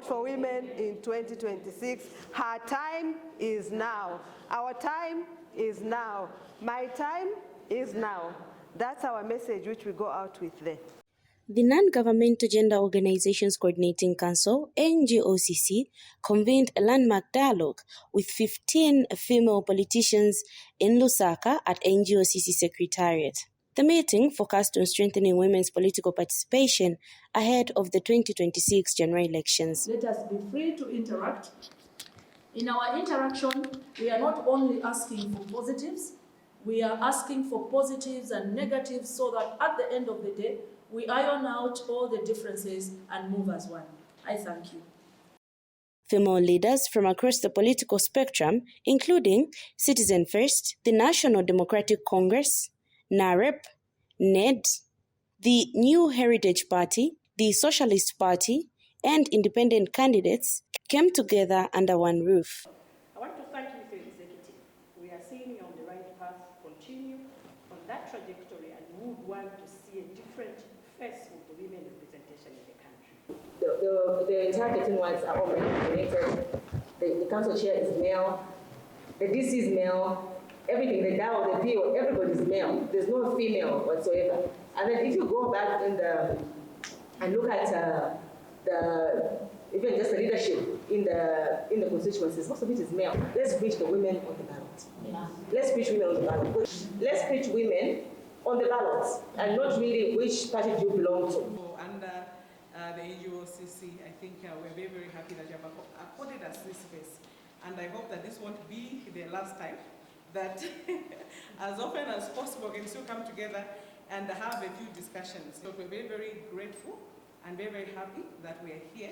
vote for women in 2026. Her time is now. Our time is now. My time is now. That's our message which we go out with there. The Non-Governmental Gender Organizations Coordinating Council, NGOCC, convened a landmark dialogue with 15 female politicians in Lusaka at NGOCC Secretariat. The meeting focused on strengthening women's political participation ahead of the 2026 general elections. Let us be free to interact. In our interaction, we are not only asking for positives, we are asking for positives and negatives so that at the end of the day, we iron out all the differences and move as one. I thank you. Female leaders from across the political spectrum, including Citizen First, the National Democratic Congress, NAREP, NED, the New Heritage Party, the Socialist Party, and independent candidates came together under one roof. I want to thank you, Mr. Executive. We are seeing you on the right path. Continue on that trajectory, and we would want to see a different face of the women representation in the country. The entire 13 wives are all men-dominated. The council chair is male. The DC is male. Everything, the DAO, the PO, everybody is male. There's no female whatsoever. And then if you go back and look at even just the leadership in the constituencies, most of it is male. Let's reach the women on the ballot. Yeah. Let's reach women on the ballot. Let's reach women on the ballot, and not really which party do you belong to. Under the NGOCC, I think we're very, very happy that you have accorded us this space. And I hope that this won't be the last time, that as often as possible we can still come together and have a few discussions. So we're very, very grateful and very, very happy that we are here,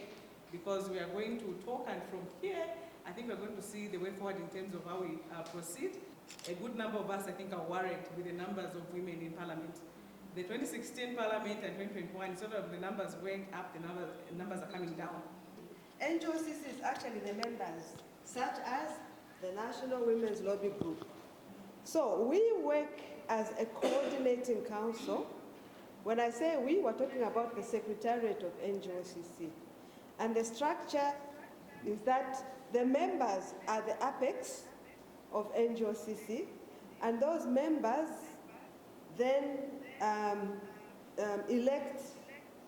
because we are going to talk, and from here, I think we're going to see the way forward in terms of how we proceed. A good number of us, I think, are worried with the numbers of women in Parliament. The 2016 Parliament and 2021, sort of the numbers went up, the numbers are coming down. NGOCC is actually the members, such as the National Women's Lobby Group. So we work as a coordinating council. When I say we, we're talking about the Secretariat of NGOCC. And the structure is that the members are the apex of NGOCC, and those members then elect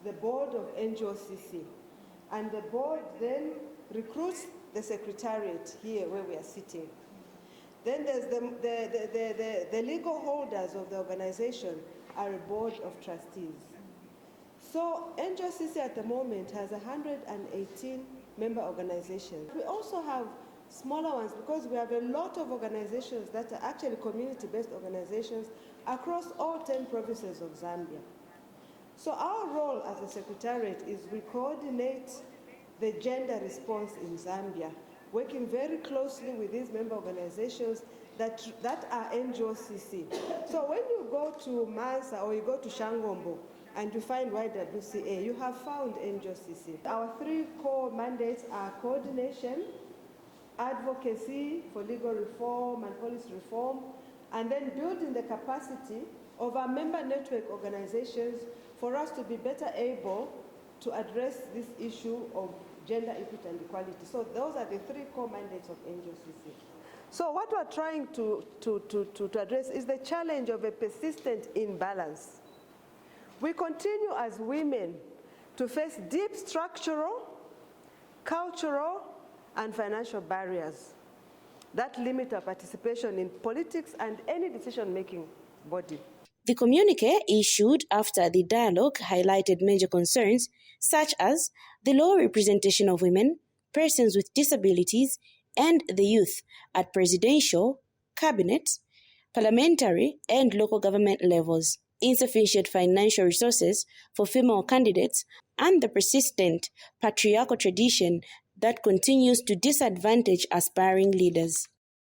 the board of NGOCC. And the board then recruits the Secretariat here where we are sitting. Then there's the legal holders of the organization are a board of trustees. So NGOCC at the moment has 118 member organizations. We also have smaller ones because we have a lot of organizations that are actually community-based organizations across all 10 provinces of Zambia. So our role as a secretariat is we coordinate the gender response in Zambia, working very closely with these member organizations that are NGOCC. So when you go to Mansa or you go to Shangombo and you find YWCA, you have found NGOCC. Our three core mandates are coordination, advocacy for legal reform and policy reform, and then building the capacity of our member network organizations for us to be better able to address this issue of gender equity and equality. So those are the three core mandates of NGOCC. So what we're trying to address is the challenge of a persistent imbalance. We continue as women to face deep structural, cultural, and financial barriers that limit our participation in politics and any decision-making body. The communique issued after the dialogue highlighted major concerns such as the low representation of women, persons with disabilities, and the youth at presidential, cabinet, parliamentary, and local government levels, insufficient financial resources for female candidates, and the persistent patriarchal tradition that continues to disadvantage aspiring leaders.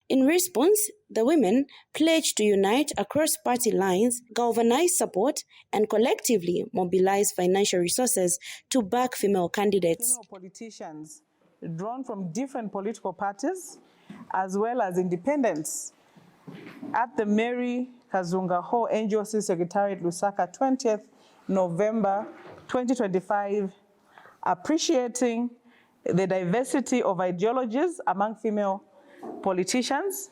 In response, the women pledged to unite across party lines, galvanize support, and collectively mobilize financial resources to back female candidates. Female politicians drawn from different political parties, as well as independents, at the Mary Kazunga Hall NGOCC Secretariat Lusaka, 20th November 2025, appreciating the diversity of ideologies among female politicians,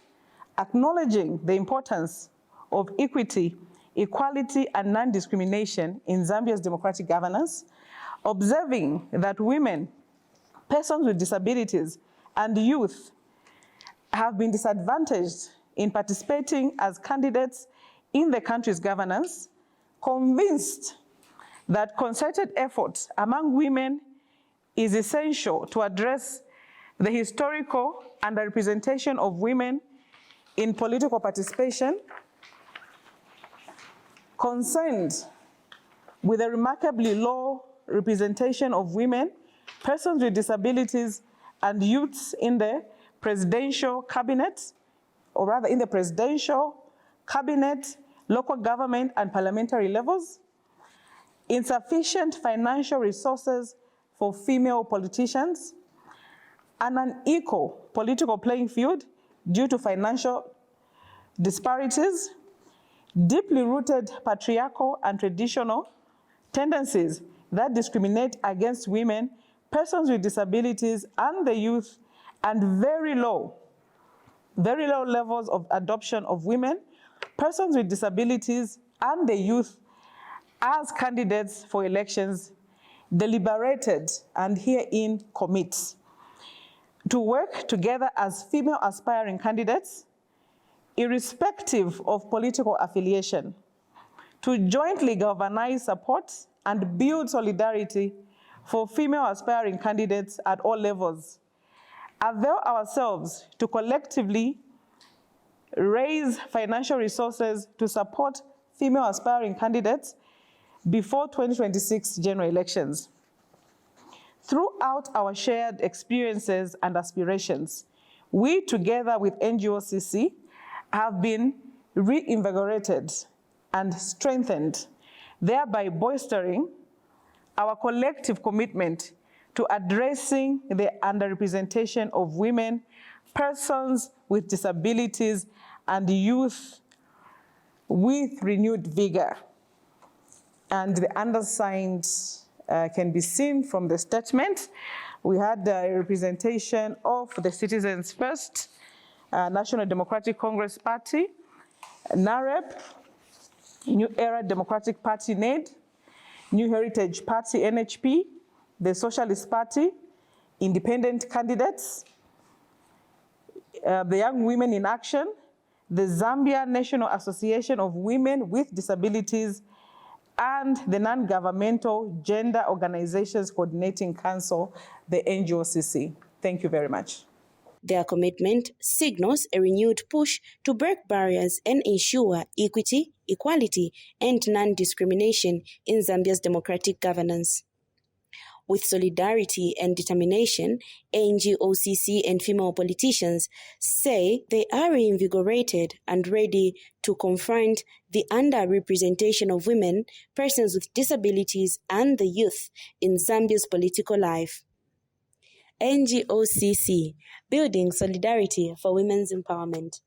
acknowledging the importance of equity, equality, and non-discrimination in Zambia's democratic governance, observing that women, persons with disabilities, and youth have been disadvantaged in participating as candidates in the country's governance, convinced that concerted effort among women is essential to address the historical underrepresentation of women in political participation, concerned with the remarkably low representation of women, persons with disabilities, and youths in the presidential cabinet, or rather in the presidential cabinet, local government, and parliamentary levels, insufficient financial resources for female politicians, an unequal political playing field due to financial disparities, deeply rooted patriarchal and traditional tendencies that discriminate against women, persons with disabilities, and the youth, and very low levels of adoption of women, persons with disabilities, and the youth as candidates for elections, deliberated and herein commit to work together as female aspiring candidates, irrespective of political affiliation, to jointly galvanize support and build solidarity for female aspiring candidates at all levels, avail ourselves to collectively raise financial resources to support female aspiring candidates before 2026 general elections. Throughout our shared experiences and aspirations, we, together with NGOCC, have been reinvigorated and strengthened, thereby bolstering our collective commitment to addressing the underrepresentation of women, persons with disabilities, and youth with renewed vigor. And the undersigned can be seen from the statement. We had a representation of the Citizens First, National Democratic Congress Party, NAREP, New Era Democratic Party, NED, New Heritage Party, NHP, the Socialist Party, independent candidates, the Young Women in Action, the Zambia National Association of Women with Disabilities, and the Non-Governmental Gender Organizations Coordinating Council, the NGOCC. Thank you very much. Their commitment signals a renewed push to break barriers and ensure equity, equality, and non-discrimination in Zambia's democratic governance. With solidarity and determination, NGOCC and female politicians say they are reinvigorated and ready to confront the underrepresentation of women, persons with disabilities, and the youth in Zambia's political life. NGOCC, building solidarity for women's empowerment.